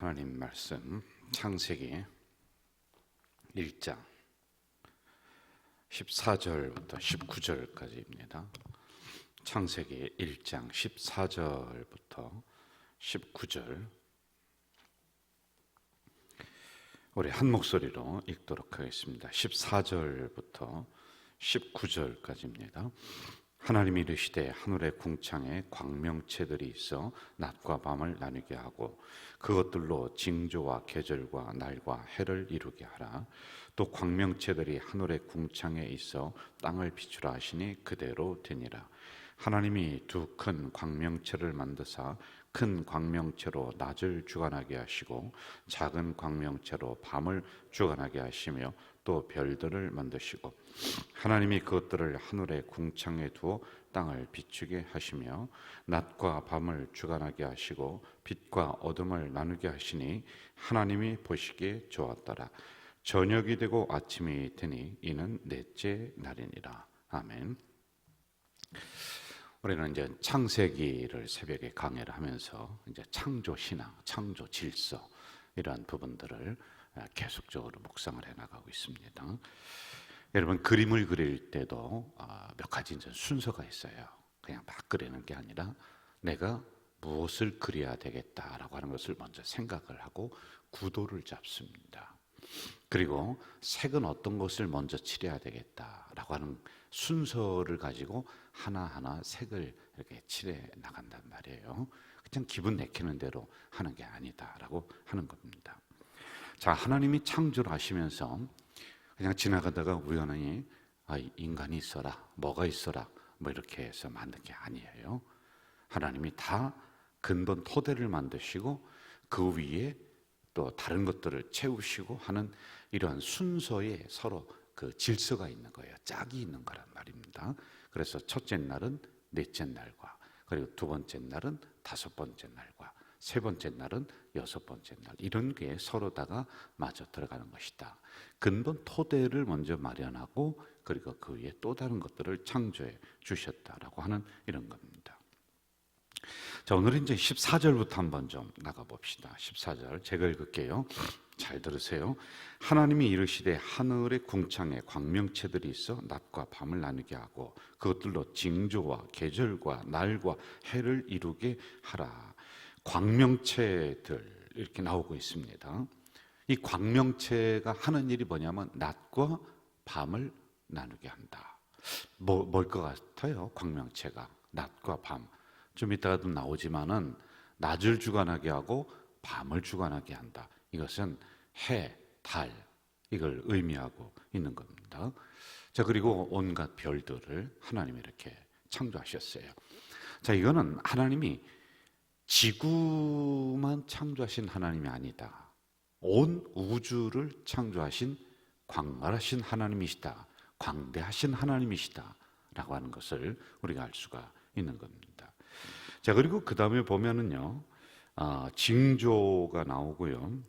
하나님 말씀 창세기 1장 14절부터 19절까지입니다. 창세기 1장 14절부터 19절 우리 한 목소리로 읽도록 하겠습니다. 14절부터 19절까지입니다. 하나님이 이르시되 하늘의 궁창에 광명체들이 있어 낮과 밤을 나누게 하고 그것들로 징조와 계절과 날과 해를 이루게 하라. 또 광명체들이 하늘의 궁창에 있어 땅을 비추라 하시니 그대로 되니라. 하나님이 두 큰 광명체를 만드사 큰 광명체로 낮을 주관하게 하시고 작은 광명체로 밤을 주관하게 하시며 또 별들을 만드시고 하나님이 그것들을 하늘의 궁창에 두어 땅을 비추게 하시며 낮과 밤을 주관하게 하시고 빛과 어둠을 나누게 하시니 하나님이 보시기에 좋았더라. 저녁이 되고 아침이 되니 이는 넷째 날이니라. 아멘. 우리는 이제 창세기를 새벽에 강해를 하면서 이제 창조 신앙, 창조 질서 이러한 부분들을 계속적으로 묵상을 해나가고 있습니다. 여러분 그림을 그릴 때도 몇 가지 이제 순서가 있어요. 그냥 막 그리는 게 아니라 내가 무엇을 그려야 되겠다라고 하는 것을 먼저 생각을 하고 구도를 잡습니다. 그리고 색은 어떤 것을 먼저 칠해야 되겠다라고 하는 순서를 가지고 하나하나 색을 이렇게 칠해 나간단 말이에요. 그냥 기분 내키는 대로 하는 게 아니다라고 하는 겁니다. 자, 하나님이 창조를 하시면서 그냥 지나가다가 우연히 인간이 있어라, 뭐가 있어라 뭐 이렇게 해서 만든 게 아니에요. 하나님이 다 근본 토대를 만드시고 그 위에 또 다른 것들을 채우시고 하는 이러한 순서에 서로 그 질서가 있는 거예요. 짝이 있는 거란 말입니다. 그래서 첫째 날은 넷째 날과 그리고 두 번째 날은 다섯 번째 날과 세 번째 날은 여섯 번째 날 이런 게 서로다가 맞아 들어가는 것이다. 근본 토대를 먼저 마련하고 그리고 그 위에 또 다른 것들을 창조해 주셨다라고 하는 이런 겁니다. 자, 오늘은 이제 14절부터 한번 좀 나가봅시다. 14절 제가 읽을게요. 잘 들으세요. 하나님이 이르시되 하늘의 궁창에 광명체들이 있어 낮과 밤을 나누게 하고 그것들로 징조와 계절과 날과 해를 이루게 하라. 광명체들 이렇게 나오고 있습니다. 이 광명체가 하는 일이 뭐냐면 낮과 밤을 나누게 한다. 뭘 것 같아요? 광명체가 낮과 밤. 좀 이따가도 나오지만은 낮을 주관하게 하고 밤을 주관하게 한다. 이것은 해, 달 이걸 의미하고 있는 겁니다. 자, 그리고 온갖 별들을 하나님이 이렇게 창조하셨어요. 자, 이거는 하나님이 지구만 창조하신 하나님이 아니다. 온 우주를 창조하신 광활하신 하나님이시다. 광대하신 하나님이시다. 라고 하는 것을 우리가 알 수가 있는 겁니다. 자, 그리고 그 다음에 보면은요, 징조가 나오고요.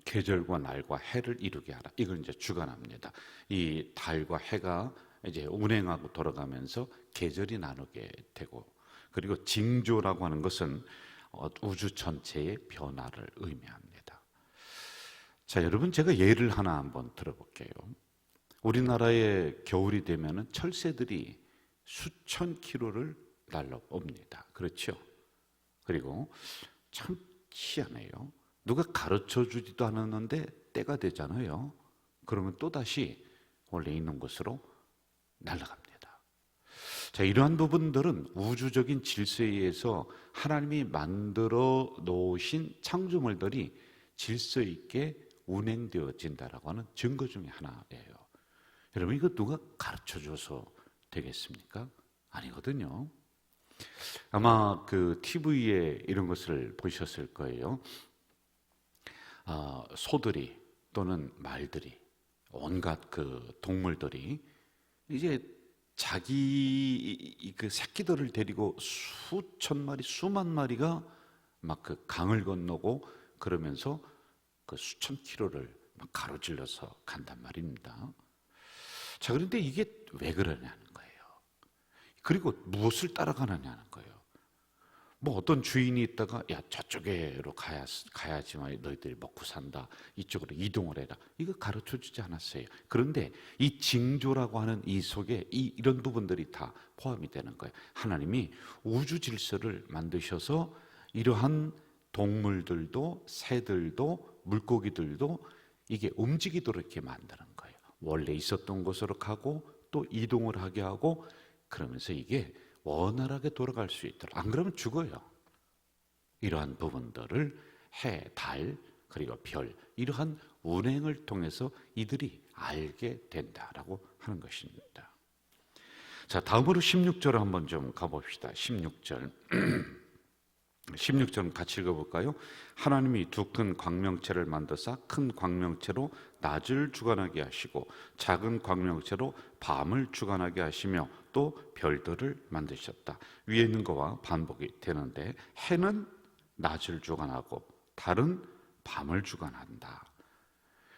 계절과 날과 해를 이루게 하라. 이걸 이제 주관합니다. 이 달과 해가 이제 운행하고 돌아가면서 계절이 나누게 되고, 그리고 징조라고 하는 것은 우주 전체의 변화를 의미합니다. 자, 여러분 제가 예를 하나 한번 들어볼게요. 우리나라에 겨울이 되면은 철새들이 수천 킬로를 날아옵니다. 그렇죠? 그리고 참 희한해요. 누가 가르쳐 주지도 않았는데 때가 되잖아요. 그러면 또다시 원래 있는 곳으로 날아갑니다. 자, 이러한 부분들은 우주적인 질서에 의해서 하나님이 만들어 놓으신 창조물들이 질서 있게 운행되어진다라고 하는 증거 중에 하나예요. 여러분 이거 누가 가르쳐 줘서 되겠습니까? 아니거든요. 아마 그 TV에 이런 것을 보셨을 거예요. 소들이 또는 말들이 온갖 그 동물들이 이제 자기 그 새끼들을 데리고 수천 마리, 수만 마리가 막 그 강을 건너고 그러면서 그 수천 킬로를 막 가로질러서 간단 말입니다. 자, 그런데 이게 왜 그러냐는 거예요. 그리고 무엇을 따라가느냐는 거예요. 뭐 어떤 주인이 있다가 야 저쪽으로 가야지만 너희들이 먹고 산다, 이쪽으로 이동을 해라, 이거 가르쳐주지 않았어요. 그런데 이 징조라고 하는 이 속에 이런 부분들이 다 포함이 되는 거예요. 하나님이 우주 질서를 만드셔서 이러한 동물들도 새들도 물고기들도 이게 움직이도록 이렇게 만드는 거예요. 원래 있었던 곳으로 가고 또 이동을 하게 하고, 그러면서 이게 원활하게 돌아갈 수 있도록, 안 그러면 죽어요. 이러한 부분들을 해, 달, 그리고 별, 이러한 운행을 통해서 이들이 알게 된다라고 하는 것입니다. 자, 다음으로 16절 한번 좀 가봅시다. 16절 16절 같이 읽어볼까요? 하나님이 두 큰 광명체를 만드사 큰 광명체로 낮을 주관하게 하시고 작은 광명체로 밤을 주관하게 하시며 또 별들을 만드셨다. 위에 있는 거와 반복이 되는데, 해는 낮을 주관하고 달은 밤을 주관한다.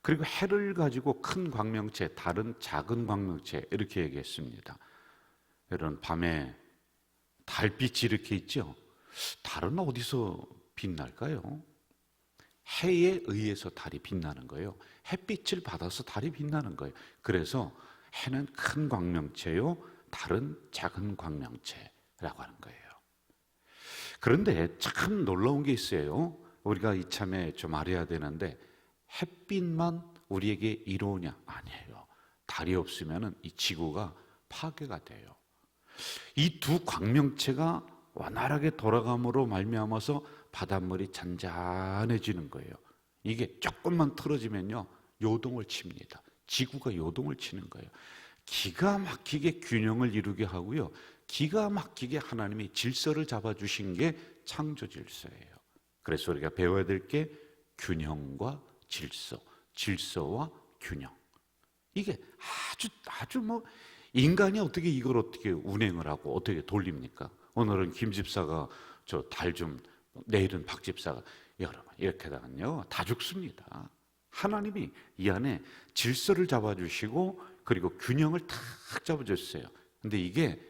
그리고 해를 가지고 큰 광명체, 달은 작은 광명체, 이렇게 얘기했습니다. 여러분, 밤에 달빛이 이렇게 있죠? 달은 어디서 빛날까요? 해에 의해서 달이 빛나는 거예요. 햇빛을 받아서 달이 빛나는 거예요. 그래서 해는 큰 광명체요, 달은 작은 광명체라고 하는 거예요. 그런데 참 놀라운 게 있어요. 우리가 이참에 좀 알아야 되는데, 햇빛만 우리에게 이로우냐? 아니에요. 달이 없으면 이 지구가 파괴가 돼요. 이 두 광명체가 원활하게 돌아감으로 말미암아서 바닷물이 잔잔해지는 거예요. 이게 조금만 틀어지면요, 요동을 칩니다. 지구가 요동을 치는 거예요. 기가 막히게 균형을 이루게 하고요, 기가 막히게 하나님이 질서를 잡아주신 게 창조 질서예요. 그래서 우리가 배워야 될 게 균형과 질서, 질서와 균형. 이게 아주 뭐 인간이 어떻게 이걸 어떻게 운행을 하고 어떻게 돌립니까? 오늘은 김 집사가 저 달 좀, 내일은 박 집사가, 여러분 이렇게 하다가요 다 죽습니다. 하나님이 이 안에 질서를 잡아주시고 그리고 균형을 탁 잡아줬어요. 근데 이게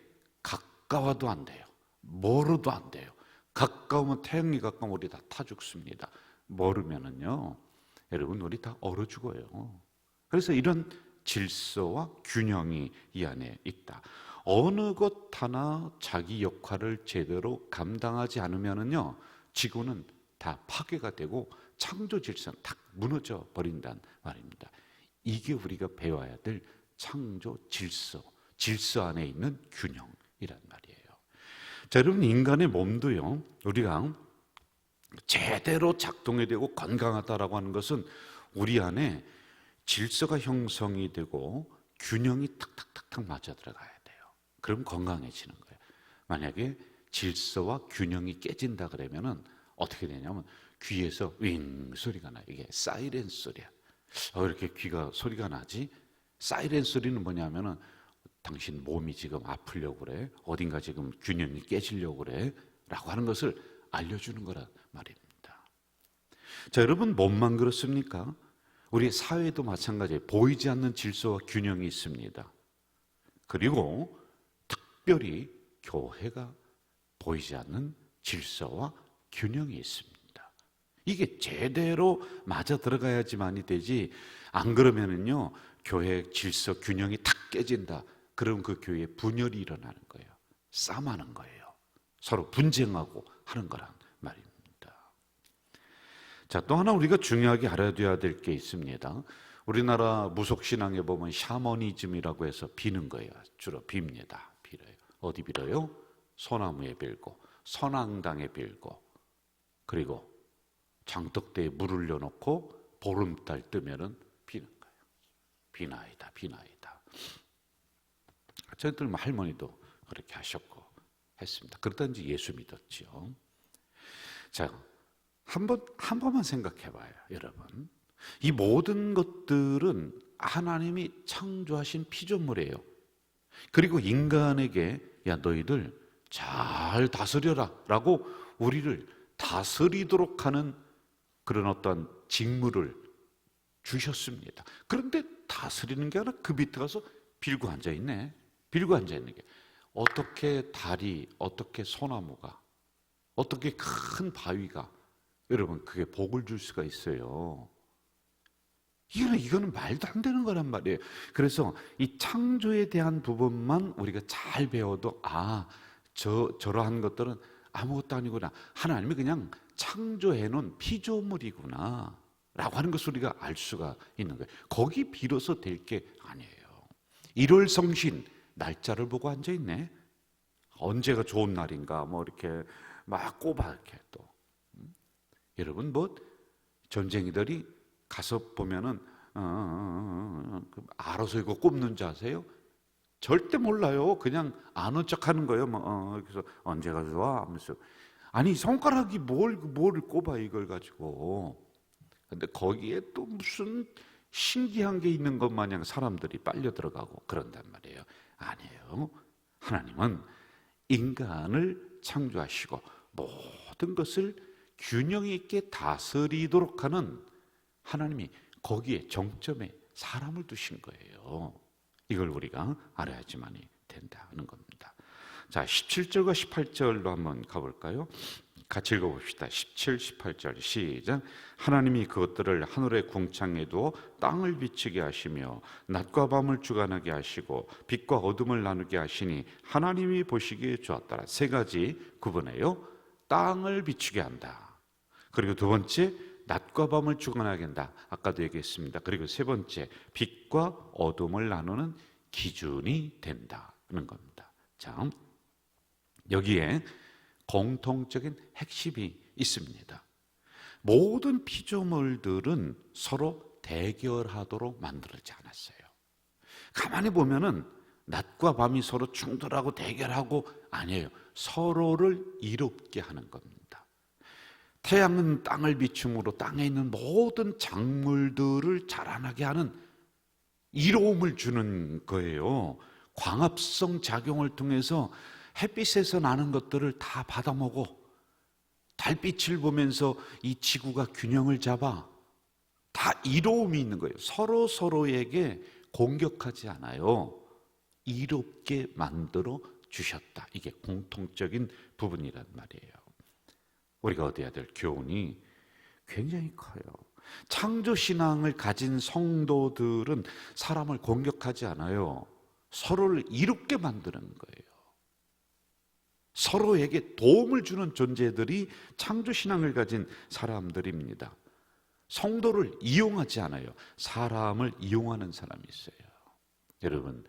가까워도 안 돼요, 멀어도 안 돼요. 가까우면, 태양이 가까우면 우리 다 타 죽습니다. 멀으면은요 여러분 우리 다 얼어 죽어요. 그래서 이런 질서와 균형이 이 안에 있다. 어느 것 하나 자기 역할을 제대로 감당하지 않으면은요 지구는 다 파괴가 되고 창조 질서는 딱 무너져 버린다는 말입니다. 이게 우리가 배워야 될 창조 질서, 질서 안에 있는 균형이란 말이에요. 자, 여러분, 인간의 몸도요, 우리가 제대로 작동이 되고 건강하다라고 하는 것은 우리 안에 질서가 형성이 되고 균형이 탁탁탁탁 맞아 들어가야 돼요. 그럼 건강해지는 거예요. 만약에 질서와 균형이 깨진다 그러면은 어떻게 되냐면 귀에서 윙 소리가 나요. 이게 사이렌 소리야. 이렇게 귀가 소리가 나지? 사이렌 소리는 뭐냐면은 당신 몸이 지금 아프려고 그래, 어딘가 지금 균형이 깨지려고 그래 라고 하는 것을 알려주는 거란 말입니다. 자, 여러분, 몸만 그렇습니까? 우리 사회도 마찬가지예요. 보이지 않는 질서와 균형이 있습니다. 그리고 특별히 교회가 보이지 않는 질서와 균형이 있습니다. 이게 제대로 맞아 들어가야지만이 되지, 안 그러면은요 교회 질서 균형이 탁 깨진다. 그럼 그 교회에 분열이 일어나는 거예요. 싸움하는 거예요. 서로 분쟁하고 하는 거란 말입니다. 자, 또 하나 우리가 중요하게 알아둬야 될 게 있습니다. 우리나라 무속신앙에 보면 샤머니즘이라고 해서 비는 거예요. 주로 빕니다. 빌어요. 어디 빌어요? 소나무에 빌고, 선앙당에 빌고, 그리고 장독대에 물을 넣어놓고 보름달 뜨면은 비는 거예요. 비나이다, 비나이다. 저희들 할머니도 그렇게 하셨고 했습니다. 그러다 이제 예수 믿었죠. 자, 한 번만 생각해 봐요, 여러분. 이 모든 것들은 하나님이 창조하신 피조물이에요. 그리고 인간에게 야, 너희들 잘 다스려라 라고 우리를 다스리도록 하는 그런 어떤 직무를 주셨습니다. 그런데 다스리는 게 아니라 그 밑에 가서 빌고 앉아있네. 빌고 앉아있는 게, 어떻게 달이, 어떻게 소나무가 어떻게 큰 바위가 여러분 그게 복을 줄 수가 있어요? 이거는 말도 안 되는 거란 말이에요. 그래서 이 창조에 대한 부분만 우리가 잘 배워도 저러한 것들은 아무것도 아니구나. 하나님이 그냥 창조해 놓은 피조물이구나 라고 하는 것을 우리가 알 수가 있는 거예요. 거기 비로소 될 게 아니에요. 1월 성신 날짜를 보고 앉아 있네. 언제가 좋은 날인가 뭐 이렇게 막 꼽아 이렇게 또 여러분 뭐 전쟁이들이 가서 보면은 알아서 이거 꼽는 줄 아세요? 절대 몰라요. 그냥 아는 척하는 거예요. 그래서 언제가 좋아 하면서 아니 손가락이 뭘 꼽아 이걸 가지고. 근데 거기에 또 무슨 신기한 게 있는 것 마냥 사람들이 빨려 들어가고 그런단 말이에요. 아니에요. 하나님은 인간을 창조하시고 모든 것을 균형 있게 다스리도록 하는 하나님이 거기에 정점에 사람을 두신 거예요. 이걸 우리가 알아야지만이 된다는 겁니다. 자, 17절과 18절로 한번 가볼까요? 같이 읽어봅시다. 17, 18절 시작. 하나님이 그것들을 하늘의 궁창에 두어 땅을 비추게 하시며 낮과 밤을 주관하게 하시고 빛과 어둠을 나누게 하시니 하나님이 보시기에 좋았더라. 세 가지 구분해요. 땅을 비추게 한다. 그리고 두 번째 낮과 밤을 주관하게 한다. 아까도 얘기했습니다. 그리고 세 번째 빛과 어둠을 나누는 기준이 된다는 겁니다. 자, 여기에 공통적인 핵심이 있습니다. 모든 피조물들은 서로 대결하도록 만들어지지 않았어요. 가만히 보면은 낮과 밤이 서로 충돌하고 대결하고 아니에요. 서로를 이롭게 하는 겁니다. 태양은 땅을 비춤으로 땅에 있는 모든 작물들을 자라나게 하는 이로움을 주는 거예요. 광합성 작용을 통해서 햇빛에서 나는 것들을 다 받아먹어 달빛을 보면서 이 지구가 균형을 잡아 다 이로움이 있는 거예요. 서로에게 공격하지 않아요. 이롭게 만들어 주셨다. 이게 공통적인 부분이란 말이에요. 우리가 얻어야 될 교훈이 굉장히 커요. 창조신앙을 가진 성도들은 사람을 공격하지 않아요. 서로를 이롭게 만드는 거예요. 서로에게 도움을 주는 존재들이 창조신앙을 가진 사람들입니다. 성도를 이용하지 않아요. 사람을 이용하는 사람이 있어요. 여러분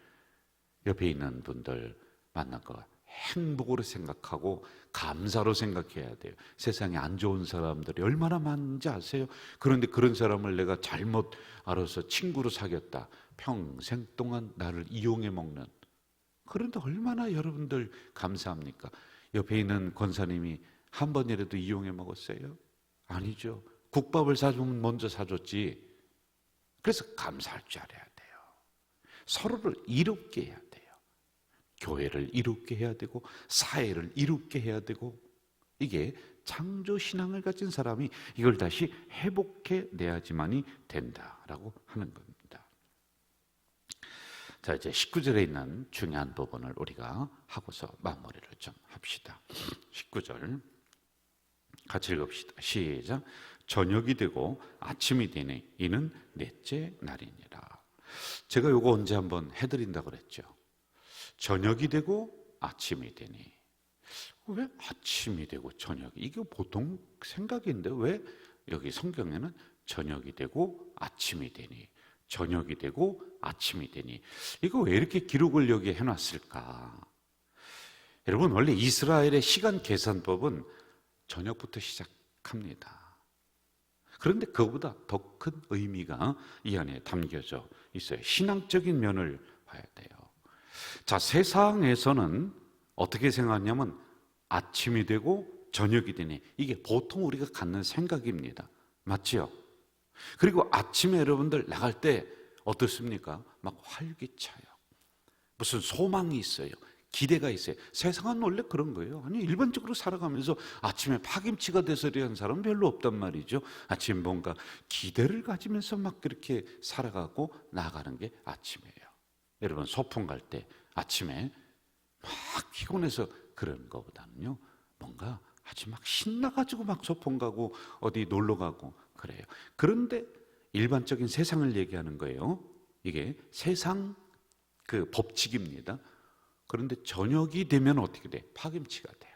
옆에 있는 분들 만난 거 행복으로 생각하고 감사로 생각해야 돼요. 세상에 안 좋은 사람들이 얼마나 많은지 아세요? 그런데 그런 사람을 내가 잘못 알아서 친구로 사귀었다. 평생 동안 나를 이용해 먹는. 그런데 얼마나 여러분들 감사합니까? 옆에 있는 권사님이 한 번이라도 이용해 먹었어요? 아니죠. 국밥을 사주면 먼저 사줬지. 그래서 감사할 줄 알아야 돼요. 서로를 이롭게 해야 돼요. 교회를 이롭게 해야 되고 사회를 이롭게 해야 되고 이게 창조신앙을 가진 사람이 이걸 다시 회복해 내야지만이 된다라고 하는 겁니다. 자, 이제 19절에 있는 중요한 부분을 우리가 하고서 마무리를 좀 합시다. 19절 같이 읽읍시다. 시작. 저녁이 되고 아침이 되니 이는 넷째 날이니라. 제가 요거 언제 한번 해드린다고 그랬죠. 저녁이 되고 아침이 되니. 왜 아침이 되고 저녁이? 이게 보통 생각인데 왜 여기 성경에는 저녁이 되고 아침이 되니, 저녁이 되고 아침이 되니, 이거 왜 이렇게 기록을 여기 해놨을까? 여러분 원래 이스라엘의 시간 계산법은 저녁부터 시작합니다. 그런데 그거보다 더 큰 의미가 이 안에 담겨져 있어요. 신앙적인 면을 봐야 돼요. 자, 세상에서는 어떻게 생각하냐면 아침이 되고 저녁이 되니, 이게 보통 우리가 갖는 생각입니다. 맞지요? 그리고 아침에 여러분들 나갈 때 어떻습니까? 막 활기차요. 무슨 소망이 있어요. 기대가 있어요. 세상은 원래 그런 거예요. 아니 일반적으로 살아가면서 아침에 파김치가 되서리한 사람은 별로 없단 말이죠. 아침에 뭔가 기대를 가지면서 막 그렇게 살아가고 나가는 게 아침이에요. 여러분 소풍 갈 때 아침에 막 피곤해서 그런 것보다는요 뭔가 아주 막 신나가지고 막 소풍 가고 어디 놀러 가고 그래요. 그런데 일반적인 세상을 얘기하는 거예요. 이게 세상 그 법칙입니다. 그런데 저녁이 되면 어떻게 돼? 파김치가 돼요.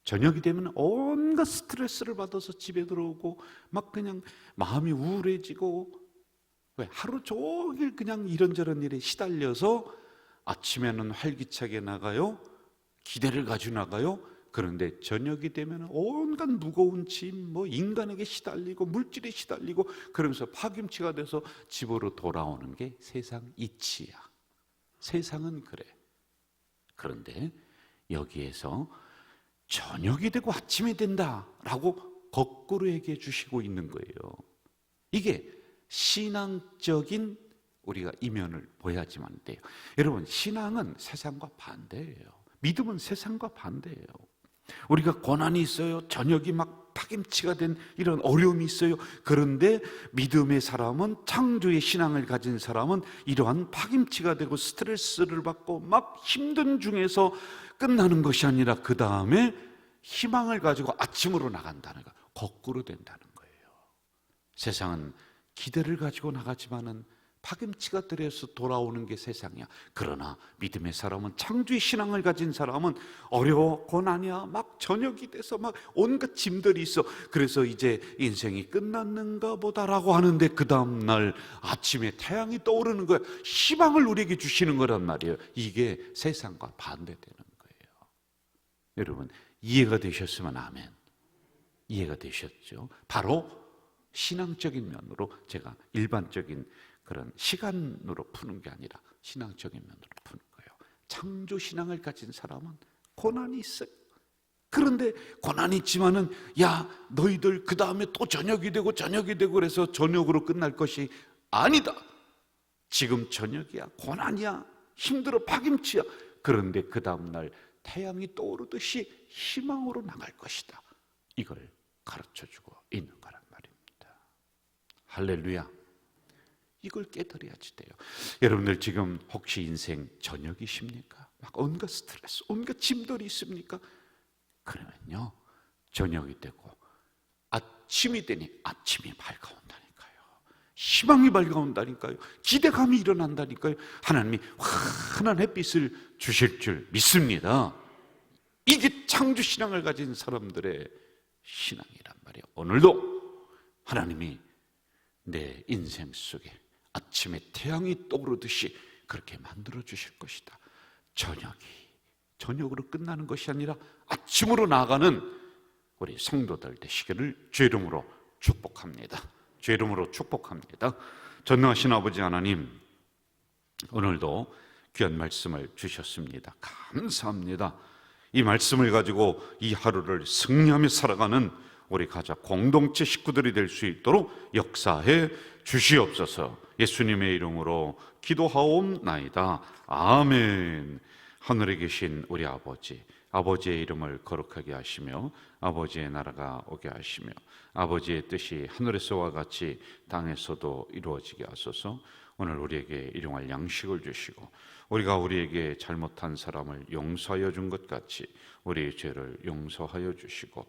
저녁이 되면 온갖 스트레스를 받아서 집에 들어오고 막 그냥 마음이 우울해지고, 왜? 하루 종일 그냥 이런저런 일에 시달려서 아침에는 활기차게 나가요. 기대를 가지고 나가요. 그런데 저녁이 되면 온갖 무거운 짐, 뭐 인간에게 시달리고 물질에 시달리고 그러면서 파김치가 돼서 집으로 돌아오는 게 세상 이치야. 세상은 그래. 그런데 여기에서 저녁이 되고 아침이 된다라고 거꾸로 얘기해 주시고 있는 거예요. 이게 신앙적인 우리가 이면을 보여야지만 돼요. 여러분, 신앙은 세상과 반대예요. 믿음은 세상과 반대예요. 우리가 고난이 있어요. 저녁이 막 파김치가 된 이런 어려움이 있어요. 그런데 믿음의 사람은, 창조의 신앙을 가진 사람은 이러한 파김치가 되고 스트레스를 받고 막 힘든 중에서 끝나는 것이 아니라 그 다음에 희망을 가지고 아침으로 나간다는 거, 거꾸로 된다는 거예요. 세상은 기대를 가지고 나가지만은 파김치가 들여서 돌아오는 게 세상이야. 그러나 믿음의 사람은, 창조의 신앙을 가진 사람은 어려워, 고난이야, 막 저녁이 돼서 막 온갖 짐들이 있어. 그래서 이제 인생이 끝났는가 보다라고 하는데 그 다음날 아침에 태양이 떠오르는 거야. 희망을 우리에게 주시는 거란 말이에요. 이게 세상과 반대되는 거예요. 여러분, 이해가 되셨으면 아멘. 이해가 되셨죠? 바로 신앙적인 면으로 제가 일반적인 그런 시간으로 푸는 게 아니라 신앙적인 면으로 푸는 거예요. 창조 신앙을 가진 사람은 고난이 있어요. 그런데 고난이 있지만은, 야, 너희들 그 다음에 또 저녁이 되고 그래서 저녁으로 끝날 것이 아니다. 지금 저녁이야, 고난이야, 힘들어, 파김치야. 그런데 그 다음날 태양이 떠오르듯이 희망으로 나갈 것이다. 이걸 가르쳐주고 있는 거란 말입니다. 할렐루야. 이걸 깨달아야지 돼요. 여러분들 지금 혹시 인생 저녁이십니까? 막 온갖 스트레스, 온갖 짐들이 있습니까? 그러면요, 저녁이 되고 아침이 되니 아침이 밝아온다니까요. 희망이 밝아온다니까요. 기대감이 일어난다니까요. 하나님이 환한 햇빛을 주실 줄 믿습니다. 이게 창조신앙을 가진 사람들의 신앙이란 말이에요. 오늘도 하나님이 내 인생 속에 아침에 태양이 떠오르듯이 그렇게 만들어 주실 것이다. 저녁으로 끝나는 것이 아니라 아침으로 나아가는 우리 성도들 되시기를 주의 이름으로 축복합니다. 주의 이름으로 축복합니다. 전능하신 아버지 하나님, 오늘도 귀한 말씀을 주셨습니다. 감사합니다. 이 말씀을 가지고 이 하루를 승리하며 살아가는 우리 가족 공동체 식구들이 될 수 있도록 역사해 주시옵소서. 예수님의 이름으로 기도하옵나이다. 아멘. 하늘에 계신 우리 아버지, 아버지의 이름을 거룩하게 하시며 아버지의 나라가 오게 하시며 아버지의 뜻이 하늘에서와 같이 땅에서도 이루어지게 하소서. 오늘 우리에게 일용할 양식을 주시고 우리가 우리에게 잘못한 사람을 용서하여 준 것 같이 우리의 죄를 용서하여 주시고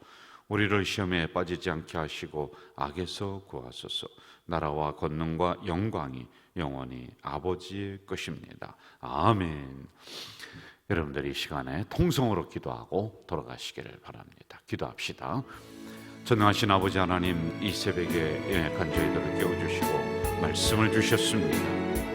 우리를 시험에 빠지지 않게 하시고 악에서 구하소서. 나라와 권능과 영광이 영원히 아버지의 것입니다. 아멘. 여러분들이 이 시간에 통성으로 기도하고 돌아가시기를 바랍니다. 기도합시다. 전능하신 아버지 하나님, 이 새벽에 간절히 저희들을 깨워주시고 말씀을 주셨습니다.